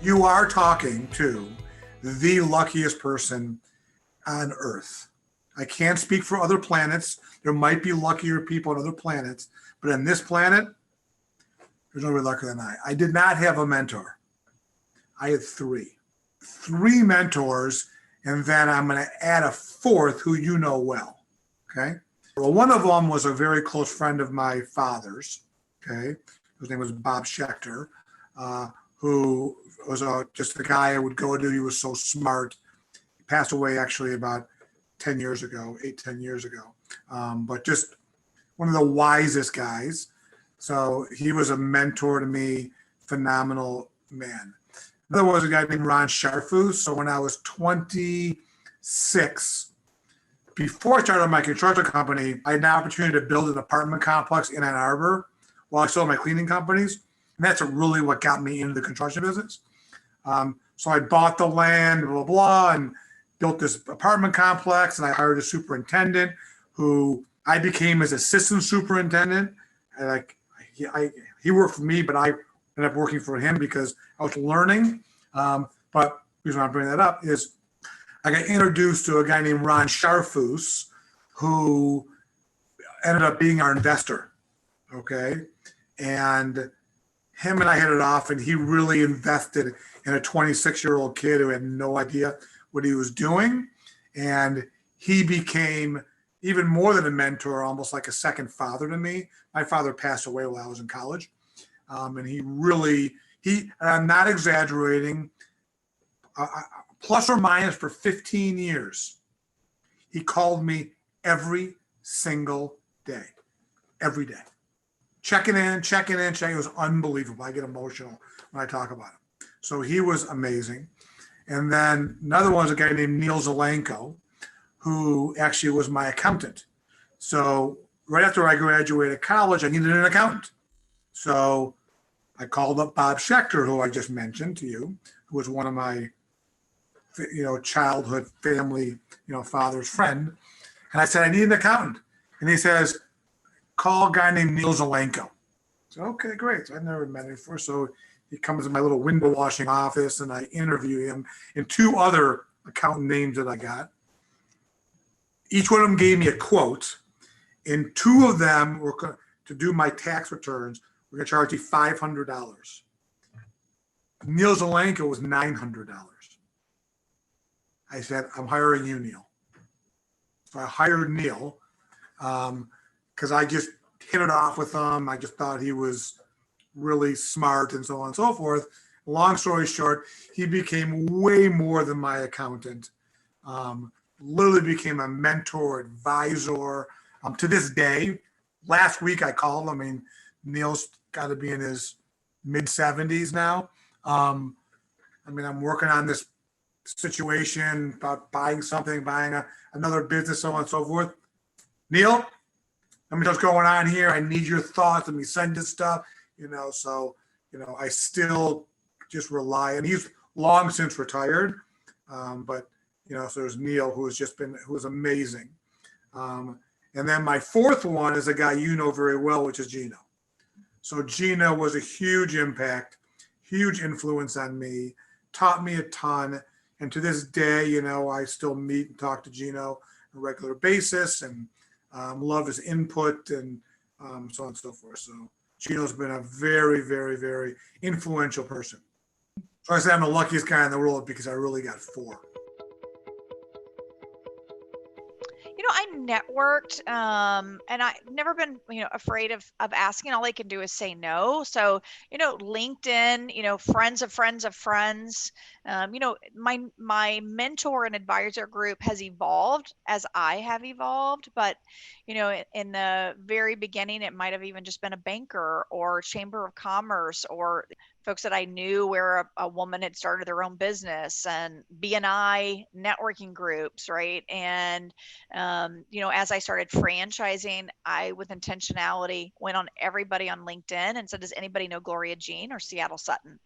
You are talking to the luckiest person on Earth. I can't speak for other planets. There might be luckier people on other planets, but on this planet, there's nobody luckier than I. I did not have a mentor. I had three mentors, and then I'm going to add a fourth who you know well. Okay. Well, one of them was a very close friend of my father's. Okay. His name was Bob Schechter, who was just the guy I would go to. He was so smart. He passed away actually about 10 years ago, 10 years ago. But just one of the wisest guys. So he was a mentor to me, phenomenal man. Another was a guy named Ron Sharfus. So when I was 26, before I started my construction company, I had an opportunity to build an apartment complex in Ann Arbor while I sold my cleaning companies. And that's really what got me into the construction business. So I bought the land, blah, blah, blah, and built this apartment complex. And I hired a superintendent who I became his assistant superintendent. And he worked for me, but I ended up working for him because I was learning. But the reason I bring that up is I got introduced to a guy named Ron Sharfus, who ended up being our investor. Okay. And him and I hit it off, and he really invested in a 26-year-old kid who had no idea what he was doing. And he became even more than a mentor, almost like a second father to me. My father passed away while I was in college. And and I'm not exaggerating, plus or minus for 15 years, he called me every single day, every day. Checking in. It was unbelievable. I get emotional when I talk about him. So he was amazing. And then another one was a guy named Neil Zelenko, who actually was my accountant. So right after I graduated college, I needed an accountant. So I called up Bob Schechter, who I just mentioned to you, who was one of my, childhood family, father's friend. And I said, I need an accountant. And he says, call a guy named Neil Zelenko. So, okay, great. So I've never met him before. So he comes in my little window washing office, and I interview him and two other accountant names that I got. Each one of them gave me a quote, and two of them were to do my tax returns. We're going to charge you $500. Neil Zelenko was $900. I said, I'm hiring you, Neil. So I hired Neil. Because I just hit it off with him. I just thought he was really smart and so on and so forth. Long story short, he became way more than my accountant. Literally became a mentor, advisor. To this day, last week I called him. I mean, Neil's got to be in his mid-70s now. I'm working on this situation about buying another business, so on and so forth. Neil, let me know what's going on here. I need your thoughts. Let me send this stuff, I still just rely, and he's long since retired. But so there's Neil, who was amazing. And then my fourth one is a guy you know very well, which is Gino. So Gino was a huge impact, huge influence on me, taught me a ton. And to this day, I still meet and talk to Gino on a regular basis, and love his input and so on and so forth. So Gino's been a very, very, very influential person. So I say I'm the luckiest guy in the world because I really got four. I networked, and I've never been, afraid of asking. All I can do is say no. So, LinkedIn, friends of friends of friends. My mentor and advisor group has evolved as I have evolved. But, in the very beginning, it might have even just been a banker or chamber of commerce or folks that I knew where a woman had started their own business, and BNI networking groups, right? And, as I started franchising, I, with intentionality, went on everybody on LinkedIn and said, does anybody know Gloria Jean or Seattle Sutton?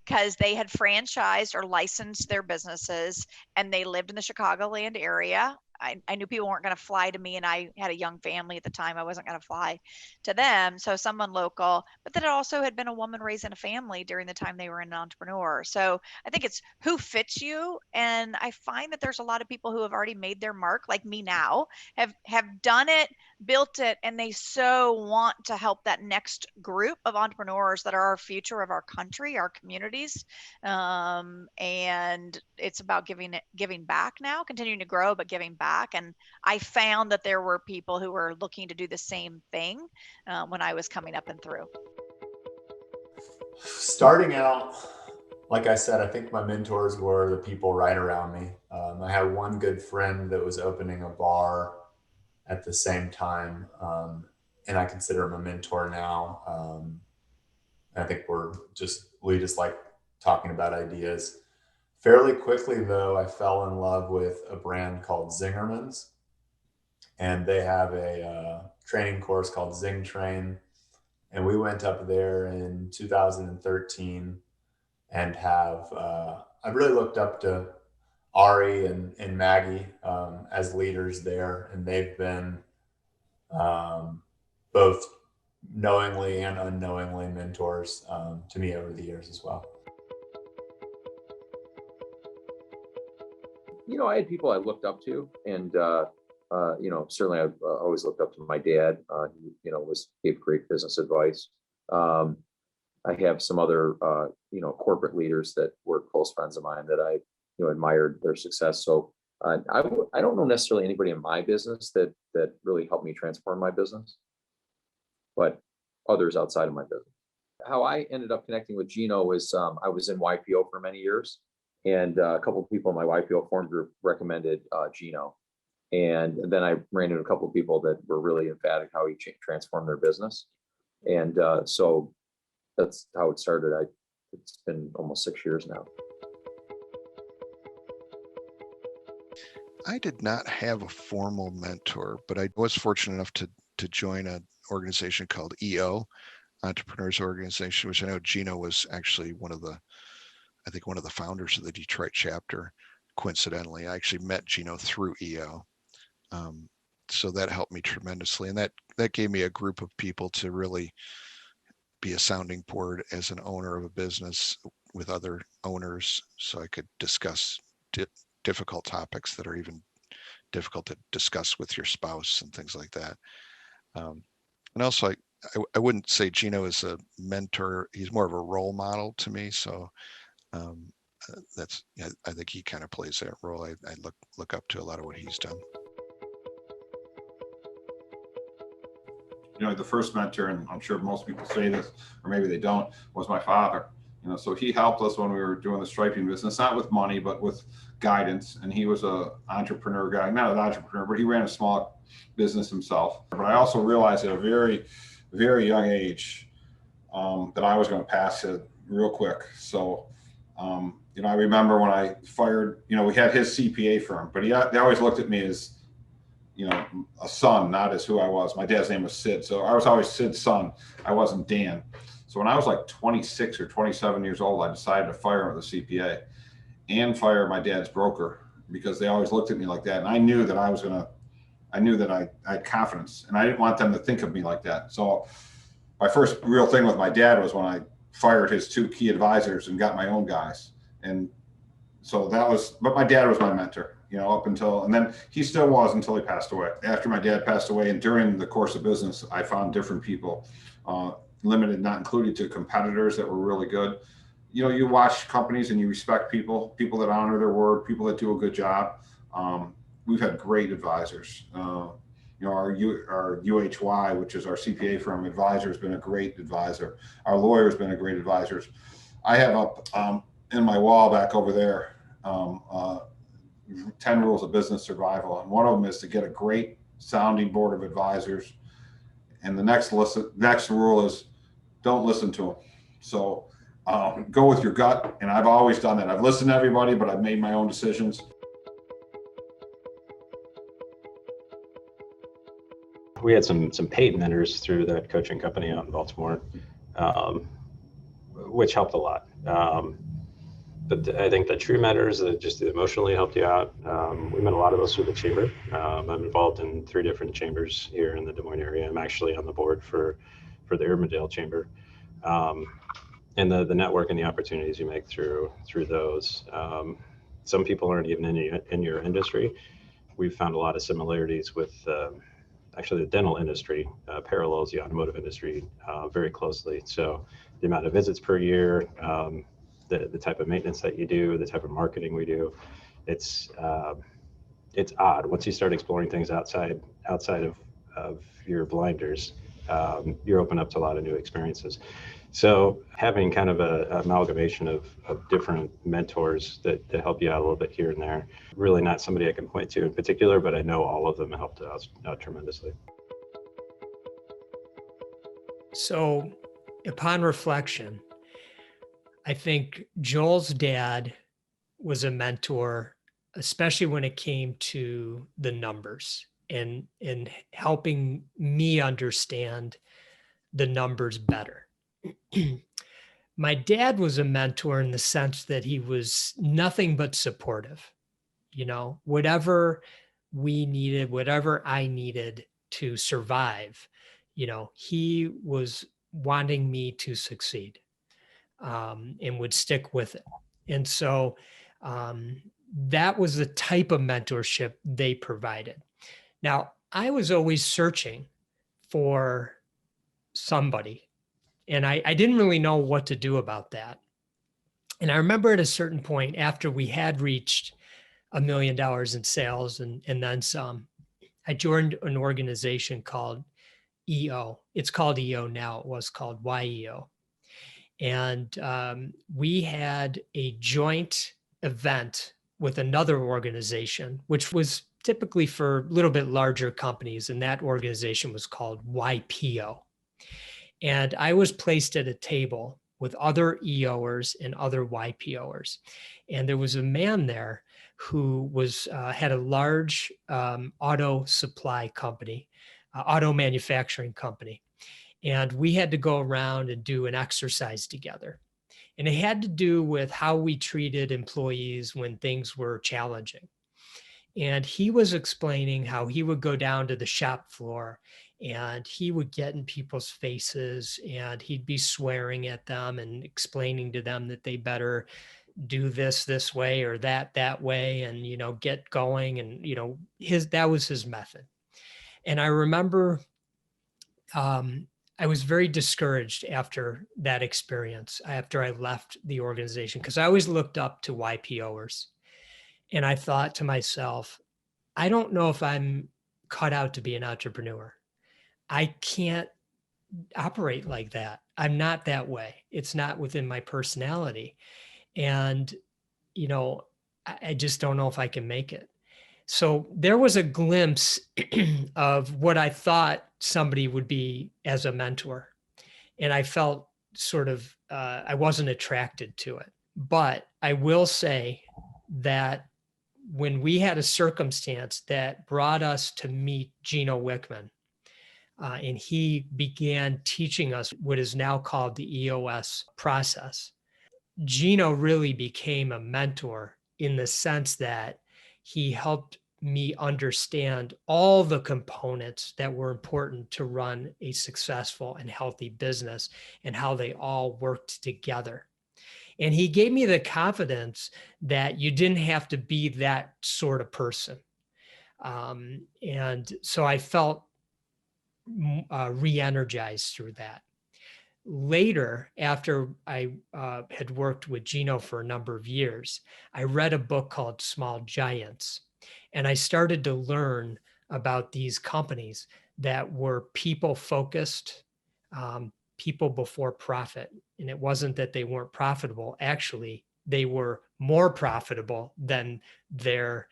Because they had franchised or licensed their businesses, and they lived in the Chicagoland area. I knew people weren't going to fly to me, and I had a young family at the time. I wasn't going to fly to them. So someone local, but then it also had been a woman raising a family during the time they were an entrepreneur. So I think it's who fits you. And I find that there's a lot of people who have already made their mark, like me now, have done it, built it, and they so want to help that next group of entrepreneurs that are our future of our country, our communities. And it's about giving back now, continuing to grow, but giving back. And I found that there were people who were looking to do the same thing when I was coming up and through. Starting out, like I said, I think my mentors were the people right around me. I had one good friend that was opening a bar at the same time, and I consider him a mentor now. I think we just like talking about ideas. Fairly quickly, though, I fell in love with a brand called Zingerman's, and they have a training course called Zing Train. And we went up there in 2013 and I really looked up to Ari and Maggie as leaders there. And they've been both knowingly and unknowingly mentors to me over the years as well. I had people I looked up to, and certainly I've always looked up to my dad. He, gave great business advice. I have some other, corporate leaders that were close friends of mine that I, admired their success. So I don't know necessarily anybody in my business that really helped me transform my business, but others outside of my business. How I ended up connecting with Gino was I was in YPO for many years, and a couple of people in my YPO forum group recommended Gino. And then I ran into a couple of people that were really emphatic how he transformed their business. And so that's how it started. It's been almost 6 years now. I did not have a formal mentor, but I was fortunate enough to join an organization called EO, Entrepreneurs Organization, which I know Gino was actually one of the founders of the Detroit chapter. Coincidentally, I actually met Gino through EO. So that helped me tremendously. And that gave me a group of people to really be a sounding board as an owner of a business with other owners, so I could discuss difficult topics that are even difficult to discuss with your spouse and things like that. And also, I wouldn't say Gino is a mentor. He's more of a role model to me. So I think he kind of plays that role. I look up to a lot of what he's done. The first mentor, and I'm sure most people say this, or maybe they don't, was my father. So he helped us when we were doing the striping business, not with money, but with guidance. And he was an entrepreneur guy, not an entrepreneur, but he ran a small business himself. But I also realized at a very, very young age that I was going to pass it real quick. So, I remember when I fired, we had his CPA firm, but they always looked at me as, a son, not as who I was. My dad's name was Sid. So I was always Sid's son. I wasn't Dan. So when I was like 26 or 27 years old, I decided to fire him with a CPA and fire my dad's broker, because they always looked at me like that. And I knew that I had confidence, and I didn't want them to think of me like that. So my first real thing with my dad was when I fired his two key advisors and got my own guys. And so but my dad was my mentor, up until, and then he still was until he passed away. After my dad passed away, and during the course of business, I found different people, limited, not included, to competitors that were really good. You watch companies and you respect people that honor their word, people that do a good job. We've had great advisors. Our UHY, which is our CPA firm advisor, has been a great advisor. Our lawyer has been a great advisor. I have up in my wall back over there 10 rules of business survival, and one of them is to get a great sounding board of advisors. And the next rule is don't listen to them. So go with your gut, and I've always done that. I've listened to everybody, but I've made my own decisions. We had some paid mentors through that coaching company out in Baltimore, which helped a lot. But I think the true mentors that just emotionally helped you out, we met a lot of those through the chamber. I'm involved in 3 different chambers here in the Des Moines area. I'm actually on the board for the Urbandale Chamber. And the network and the opportunities you make through those. Some people aren't even in your industry. We've found a lot of similarities with actually the dental industry, parallels the automotive industry very closely. So the amount of visits per year, the type of maintenance that you do, the type of marketing we do, it's odd. Once you start exploring things outside of your blinders, you're open up to a lot of new experiences. So having kind of a amalgamation of different mentors that help you out a little bit here and there, really not somebody I can point to in particular, but I know all of them helped out tremendously. So upon reflection, I think Joel's dad was a mentor, especially when it came to the numbers and helping me understand the numbers better. My dad was a mentor in the sense that he was nothing but supportive. You know, whatever we needed, whatever I needed to survive, you know, he was wanting me to succeed, and would stick with it. And so that was the type of mentorship they provided. Now, I was always searching for somebody, and I didn't really know what to do about that. And I remember at a certain point, after we had reached $1 million in sales and then some, I joined an organization called EO. It's called EO now. It was called YEO. And we had a joint event with another organization, which was typically for a little bit larger companies. And that organization was called YPO. And I was placed at a table with other EOers and other YPOers. And there was a man there who was had a large auto supply company, auto manufacturing company. And we had to go around and do an exercise together. And it had to do with how we treated employees when things were challenging. And he was explaining how he would go down to the shop floor and he would get in people's faces and he'd be swearing at them and explaining to them that they better do this way or that way and, you know, get going. And, you know, that was his method. And I remember I was very discouraged after that experience, after I left the organization, because I always looked up to YPOers. And I thought to myself, I don't know if I'm cut out to be an entrepreneur. I can't operate like that. I'm not that way. It's not within my personality. And, you know, I just don't know if I can make it. So there was a glimpse of what I thought somebody would be as a mentor. And I felt sort of, I wasn't attracted to it. But I will say that when we had a circumstance that brought us to meet Gino Wickman, and he began teaching us what is now called the EOS process, Gino really became a mentor in the sense that he helped me understand all the components that were important to run a successful and healthy business and how they all worked together. And he gave me the confidence that you didn't have to be that sort of person. And so I felt re-energized through that. Later, after I had worked with Gino for a number of years, I read a book called Small Giants. And I started to learn about these companies that were people-focused, people before profit. And it wasn't that they weren't profitable. Actually, they were more profitable than their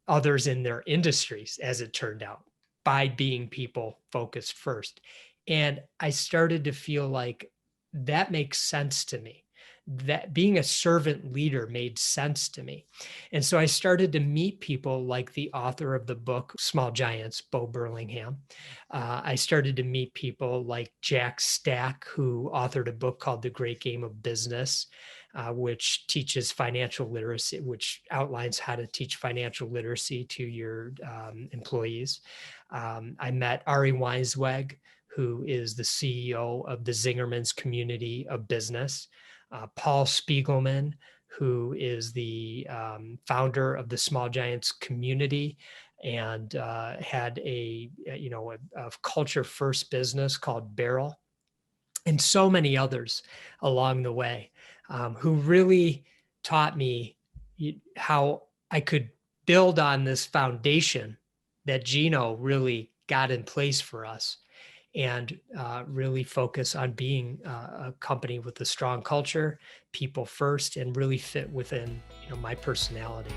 others in their industries, as it turned out, by being people-focused first. And I started to feel like that makes sense to me. That being a servant leader made sense to me. And so I started to meet people like the author of the book, Small Giants, Bo Burlingham. I started to meet people like Jack Stack, who authored a book called The Great Game of Business. which teaches financial literacy, which outlines how to teach financial literacy to your employees. I met Ari Weisweg, who is the CEO of the Zingerman's Community of Business. Paul Spiegelman, who is the founder of the Small Giants Community and had a culture first business called Barrel, and so many others along the way, who really taught me how I could build on this foundation that Gino really got in place for us, and really focus on being a company with a strong culture, people first, and really fit within my personality.